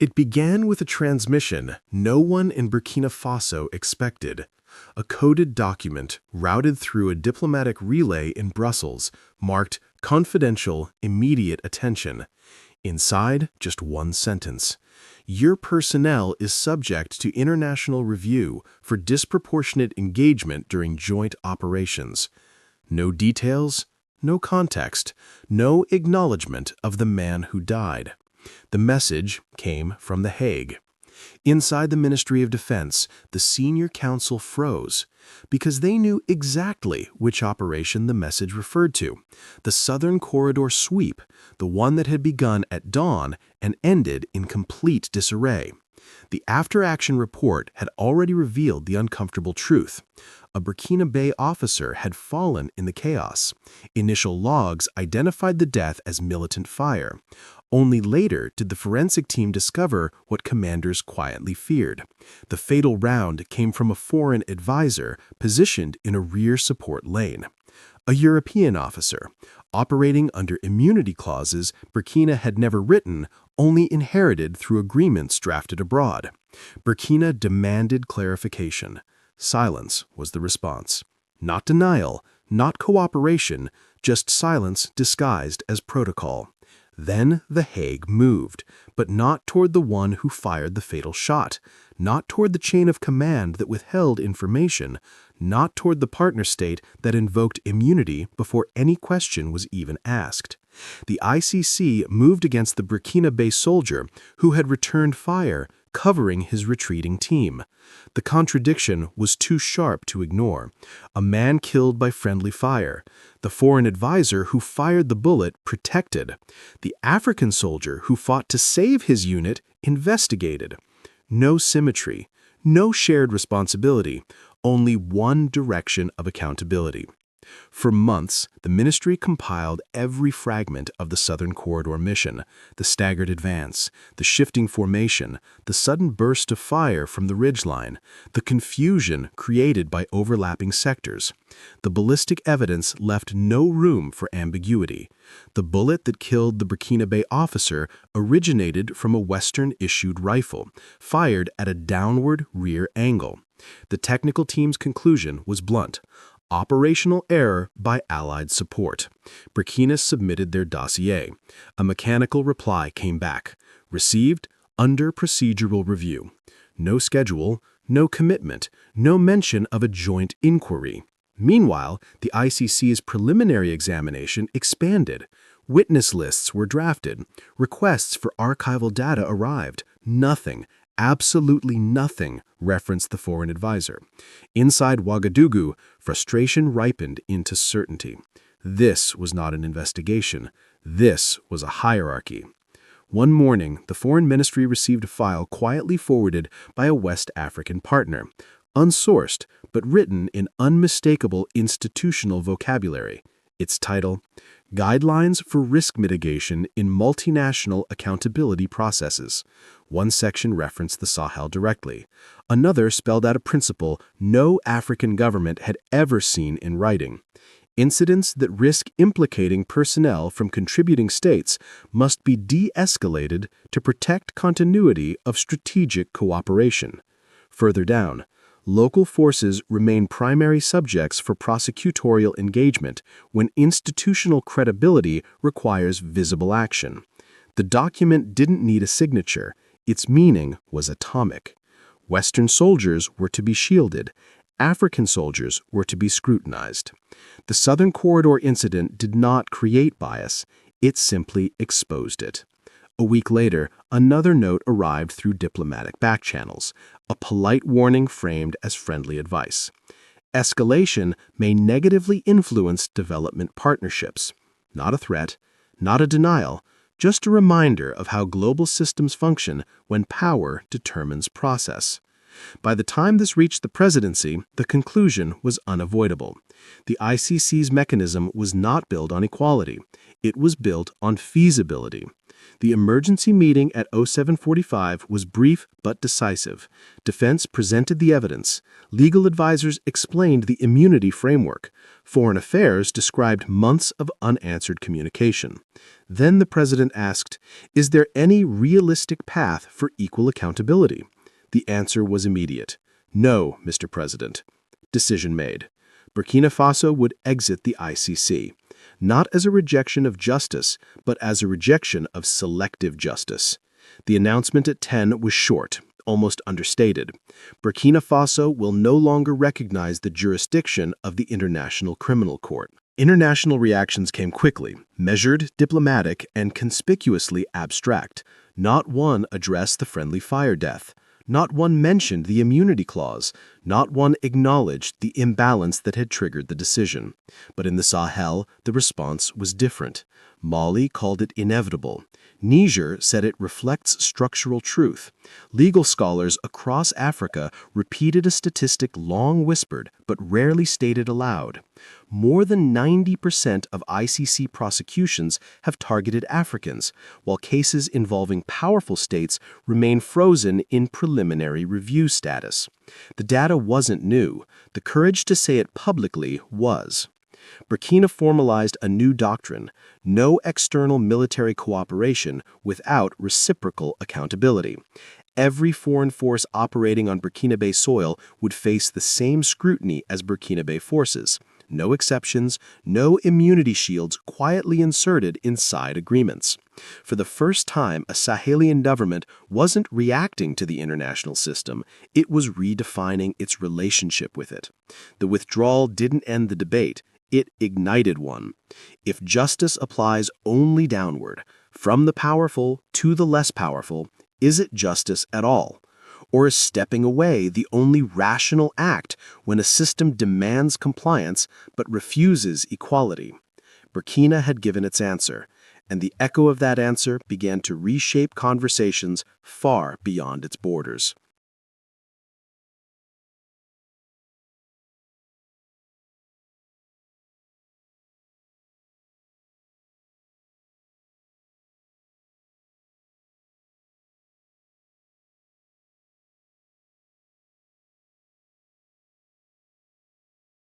It began with a transmission no one in Burkina Faso expected. A coded document routed through a diplomatic relay in Brussels marked "Confidential, Immediate Attention." Inside, just one sentence. Your personnel is subject to international review for disproportionate engagement during joint operations. No details, no context, no acknowledgement of the man who died. The message came from The Hague. Inside the Ministry of Defense, the senior counsel froze because they knew exactly which operation the message referred to: the Southern Corridor sweep, the one that had begun at dawn and ended in complete disarray. The after-action report had already revealed the uncomfortable truth. A Burkina Faso officer had fallen in the chaos. Initial logs identified the death as militant fire. Only later did the forensic team discover what commanders quietly feared. The fatal round came from a foreign advisor positioned in a rear support lane. A European officer, operating under immunity clauses Burkina had never written, only inherited through agreements drafted abroad. Burkina demanded clarification. Silence was the response. Not denial, not cooperation, just silence disguised as protocol. Then The Hague moved, but not toward the one who fired the fatal shot, not toward the chain of command that withheld information, not toward the partner state that invoked immunity before any question was even asked. The ICC moved against the Burkina Faso soldier who had returned fire, covering his retreating team. The contradiction was too sharp to ignore. A man killed by friendly fire. The foreign advisor who fired the bullet protected. The African soldier who fought to save his unit investigated. No symmetry, no shared responsibility, only one direction of accountability. For months, the ministry compiled every fragment of the Southern Corridor mission: the staggered advance, the shifting formation, the sudden burst of fire from the ridgeline, the confusion created by overlapping sectors. The ballistic evidence left no room for ambiguity. The bullet that killed the Burkina Faso officer originated from a Western-issued rifle, fired at a downward rear angle. The technical team's conclusion was blunt: operational error by Allied support. Burkina submitted their dossier. A mechanical reply came back. Received under procedural review. No schedule, no commitment, no mention of a joint inquiry. Meanwhile, the ICC's preliminary examination expanded. Witness lists were drafted. Requests for archival data arrived. Nothing, absolutely nothing, referenced the foreign advisor. Inside Ouagadougou, frustration ripened into certainty. This was not an investigation. This was a hierarchy. One morning, the foreign ministry received a file quietly forwarded by a West African partner, unsourced but written in unmistakable institutional vocabulary. Its title: Guidelines for Risk Mitigation in Multinational Accountability Processes. One section referenced the Sahel directly. Another spelled out a principle no African government had ever seen in writing. Incidents that risk implicating personnel from contributing states must be de-escalated to protect continuity of strategic cooperation. Further down, local forces remain primary subjects for prosecutorial engagement when institutional credibility requires visible action. The document didn't need a signature. Its meaning was atomic. Western soldiers were to be shielded. African soldiers were to be scrutinized. The Southern Corridor incident did not create bias. It simply exposed it. A week later, another note arrived through diplomatic back channels, a polite warning framed as friendly advice. Escalation may negatively influence development partnerships. Not a threat, not a denial, just a reminder of how global systems function when power determines process. By the time this reached the presidency, the conclusion was unavoidable. The ICC's mechanism was not built on equality. It was built on feasibility. The emergency meeting at 0745 was brief but decisive. Defense presented the evidence. Legal advisors explained the immunity framework. Foreign Affairs described months of unanswered communication. Then the president asked, "Is there any realistic path for equal accountability?" The answer was immediate. "No, Mr. President." Decision made. Burkina Faso would exit the ICC, not as a rejection of justice, but as a rejection of selective justice. The announcement at 10 was short, almost understated. Burkina Faso will no longer recognize the jurisdiction of the International Criminal Court. International reactions came quickly, measured, diplomatic, and conspicuously abstract. Not one addressed the friendly fire death. Not one mentioned the immunity clause. Not one acknowledged the imbalance that had triggered the decision. But in the Sahel, the response was different. Mali called it inevitable. Niger said it reflects structural truth. Legal scholars across Africa repeated a statistic long whispered but rarely stated aloud. More than 90% of ICC prosecutions have targeted Africans, while cases involving powerful states remain frozen in preliminary review status. The data wasn't new. The courage to say it publicly was. Burkina formalized a new doctrine: no external military cooperation without reciprocal accountability. Every foreign force operating on Burkinabe soil would face the same scrutiny as Burkinabe forces. No exceptions, no immunity shields quietly inserted inside agreements. For the first time, a Sahelian government wasn't reacting to the international system, it was redefining its relationship with it. The withdrawal didn't end the debate, it ignited one. If justice applies only downward, from the powerful to the less powerful, is it justice at all? Or is stepping away the only rational act when a system demands compliance but refuses equality? Burkina had given its answer, and the echo of that answer began to reshape conversations far beyond its borders.